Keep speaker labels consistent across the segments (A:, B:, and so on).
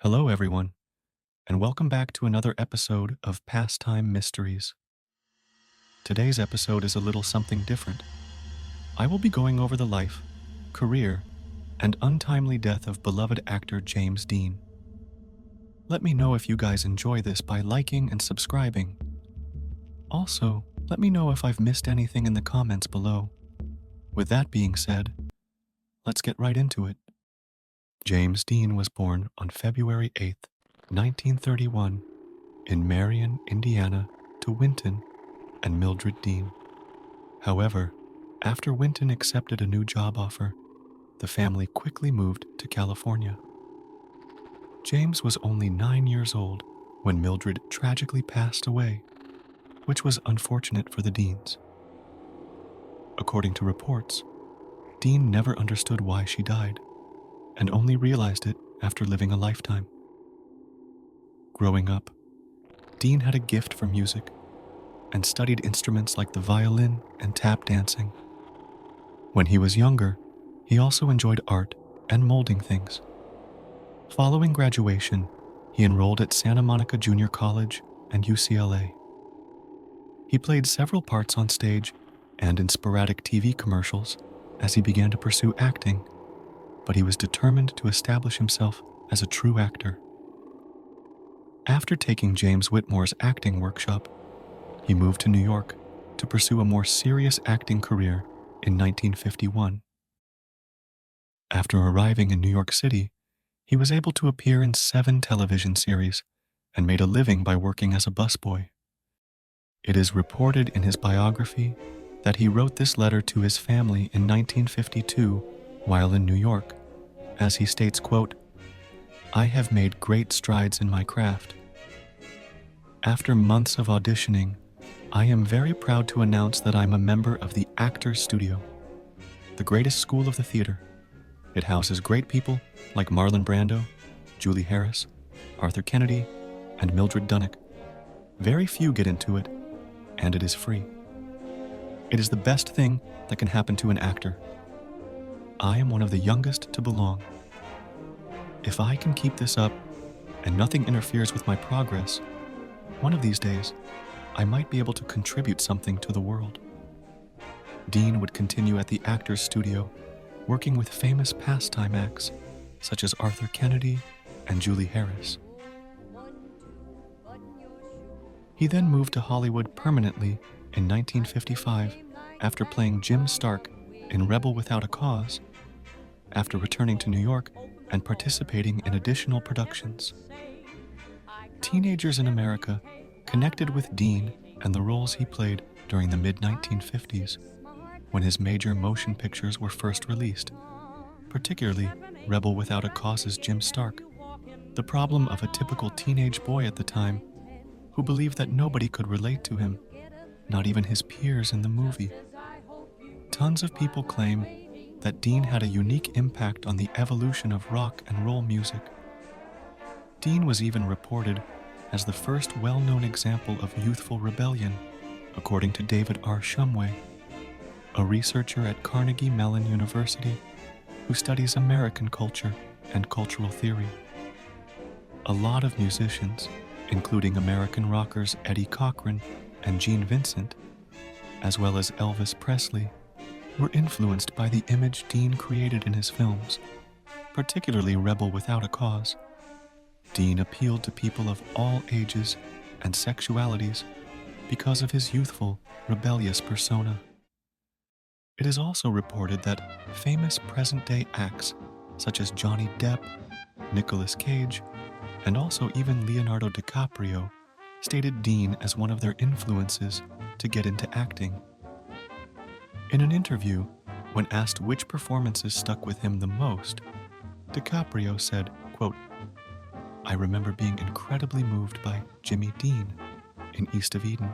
A: Hello, everyone, and welcome back to another episode of Pastime Mysteries. Today's episode is a little something different. I will be going over the life, career, and untimely death of beloved actor James Dean. Let me know if you guys enjoy this by liking and subscribing. Also, let me know if I've missed anything in the comments below. With that being said, let's get right into it. James Dean was born on February 8th, 1931, in Marion, Indiana, to Winton and Mildred Dean. However, after Winton accepted a new job offer, the family quickly moved to California. James was only 9 years old when Mildred tragically passed away, which was unfortunate for the Deans. According to reports, Dean never understood why she died, and only realized it after living a lifetime. Growing up, Dean had a gift for music and studied instruments like the violin and tap dancing. When he was younger, he also enjoyed art and molding things. Following graduation, he enrolled at Santa Monica Junior College and UCLA. He played several parts on stage and in sporadic TV commercials as he began to pursue acting, but he was determined to establish himself as a true actor. After taking James Whitmore's acting workshop, he moved to New York to pursue a more serious acting career in 1951. After arriving in New York City, he was able to appear in 7 television series and made a living by working as a busboy. It is reported in his biography that he wrote this letter to his family in 1952 while in New York, as he states, quote, "I have made great strides in my craft. After months of auditioning, I am very proud to announce that I'm a member of the Actors Studio, the greatest school of the theater. It houses great people like Marlon Brando, Julie Harris, Arthur Kennedy, and Mildred Dunnock. Very few get into it, and it is free. It is the best thing that can happen to an actor. I am one of the youngest to belong. If I can keep this up and nothing interferes with my progress, one of these days, I might be able to contribute something to the world." Dean would continue at the Actors Studio, working with famous pastime acts such as Arthur Kennedy and Julie Harris. He then moved to Hollywood permanently in 1955 after playing Jim Stark in Rebel Without a Cause, after returning to New York and participating in additional productions. Teenagers in America connected with Dean and the roles he played during the mid-1950s, when his major motion pictures were first released, particularly Rebel Without a Cause's Jim Stark, the problem of a typical teenage boy at the time who believed that nobody could relate to him, not even his peers in the movie. Tons of people claim that Dean had a unique impact on the evolution of rock and roll music. Dean was even reported as the first well-known example of youthful rebellion, according to David R. Shumway, a researcher at Carnegie Mellon University who studies American culture and cultural theory. A lot of musicians, including American rockers Eddie Cochran and Gene Vincent, as well as Elvis Presley, were influenced by the image Dean created in his films, particularly Rebel Without a Cause. Dean appealed to people of all ages and sexualities because of his youthful, rebellious persona. It is also reported that famous present-day acts such as Johnny Depp, Nicolas Cage, and also even Leonardo DiCaprio stated Dean as one of their influences to get into acting. In an interview, when asked which performances stuck with him the most, DiCaprio said, quote, "I remember being incredibly moved by Jimmy Dean in East of Eden.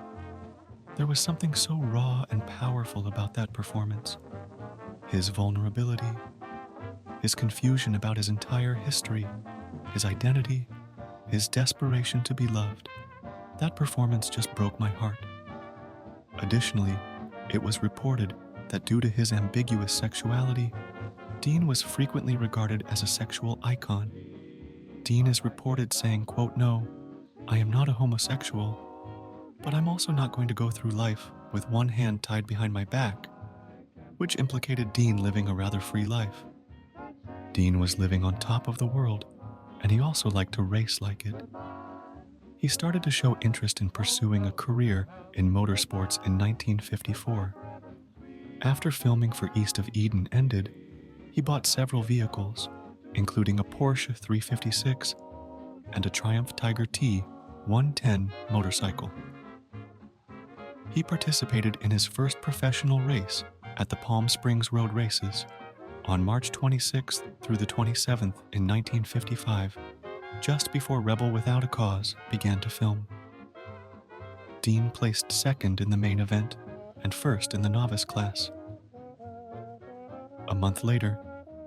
A: There was something so raw and powerful about that performance. His vulnerability, his confusion about his entire history, his identity, his desperation to be loved. That performance just broke my heart." Additionally, it was reported that due to his ambiguous sexuality, Dean was frequently regarded as a sexual icon. Dean is reported saying, quote, "No, I am not a homosexual, but I'm also not going to go through life with one hand tied behind my back," which implicated Dean living a rather free life. Dean was living on top of the world, and he also liked to race like it. He started to show interest in pursuing a career in motorsports in 1954. After filming for East of Eden ended, he bought several vehicles, including a Porsche 356 and a Triumph Tiger T 110 motorcycle. He participated in his first professional race at the Palm Springs Road Races on March 26th through the 27th in 1955, just before Rebel Without a Cause began to film. Dean placed second in the main event and first in the novice class. A month later,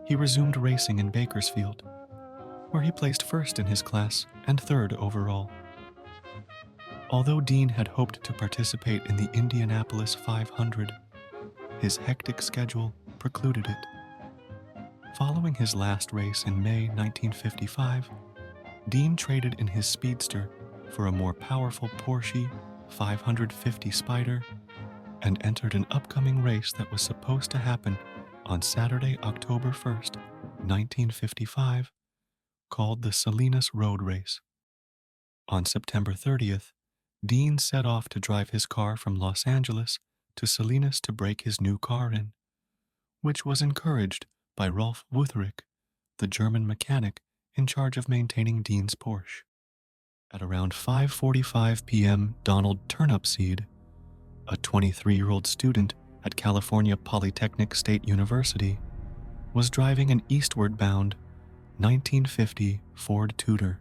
A: he resumed racing in Bakersfield, where he placed first in his class and third overall. Although Dean had hoped to participate in the Indianapolis 500, his hectic schedule precluded it. Following his last race in May 1955, Dean traded in his Speedster for a more powerful Porsche 550 Spyder and entered an upcoming race that was supposed to happen on Saturday, October 1st, 1955, called the Salinas Road Race. On September 30th, Dean set off to drive his car from Los Angeles to Salinas to break his new car in, which was encouraged by Rolf Wutherich, the German mechanic in charge of maintaining Dean's Porsche. At around 5:45 p.m., Donald Turnipseed, a 23-year-old student at California Polytechnic State University, was driving an eastward-bound 1950 Ford Tudor.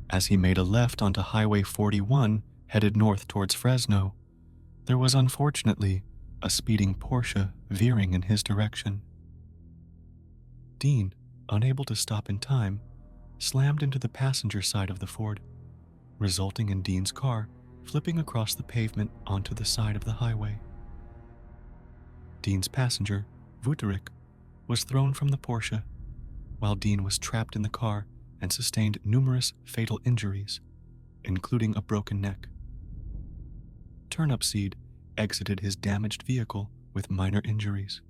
A: As he made a left onto Highway 41 headed north towards Fresno, there was unfortunately a speeding Porsche veering in his direction. Dean, unable to stop in time, slammed into the passenger side of the Ford, resulting in Dean's car flipping across the pavement onto the side of the highway. Dean's passenger, Wutherich, was thrown from the Porsche, while Dean was trapped in the car and sustained numerous fatal injuries, including a broken neck. Turnipseed exited his damaged vehicle with minor injuries.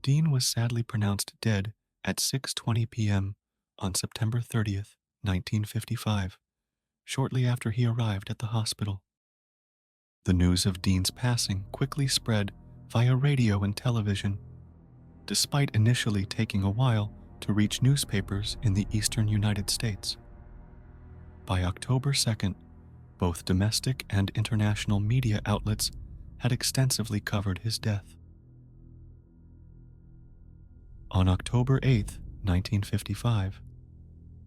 A: Dean was sadly pronounced dead at 6:20 p.m. on September 30th, 1955, shortly after he arrived at the hospital. The news of Dean's passing quickly spread via radio and television, despite initially taking a while to reach newspapers in the eastern United States. By October 2nd, both domestic and international media outlets had extensively covered his death. On October 8th, 1955,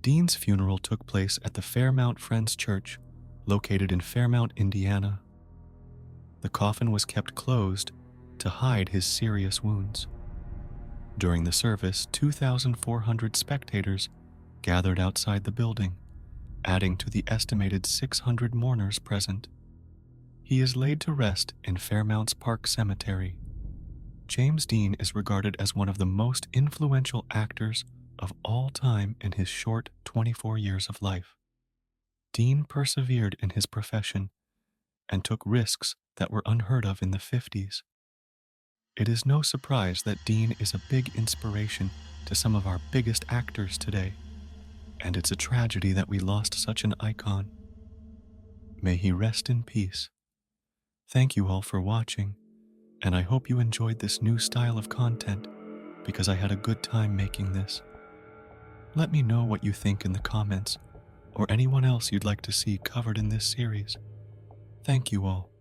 A: Dean's funeral took place at the Fairmount Friends Church, located in Fairmount, Indiana. The coffin was kept closed to hide his serious wounds. During the service, 2,400 spectators gathered outside the building, adding to the estimated 600 mourners present. He is laid to rest in Fairmount's Park Cemetery. James Dean is regarded as one of the most influential actors of all time in his short 24 years of life. Dean persevered in his profession and took risks that were unheard of in the 50s. It is no surprise that Dean is a big inspiration to some of our biggest actors today, and it's a tragedy that we lost such an icon. May he rest in peace. Thank you all for watching, and I hope you enjoyed this new style of content because I had a good time making this. Let me know what you think in the comments, or anyone else you'd like to see covered in this series. Thank you all.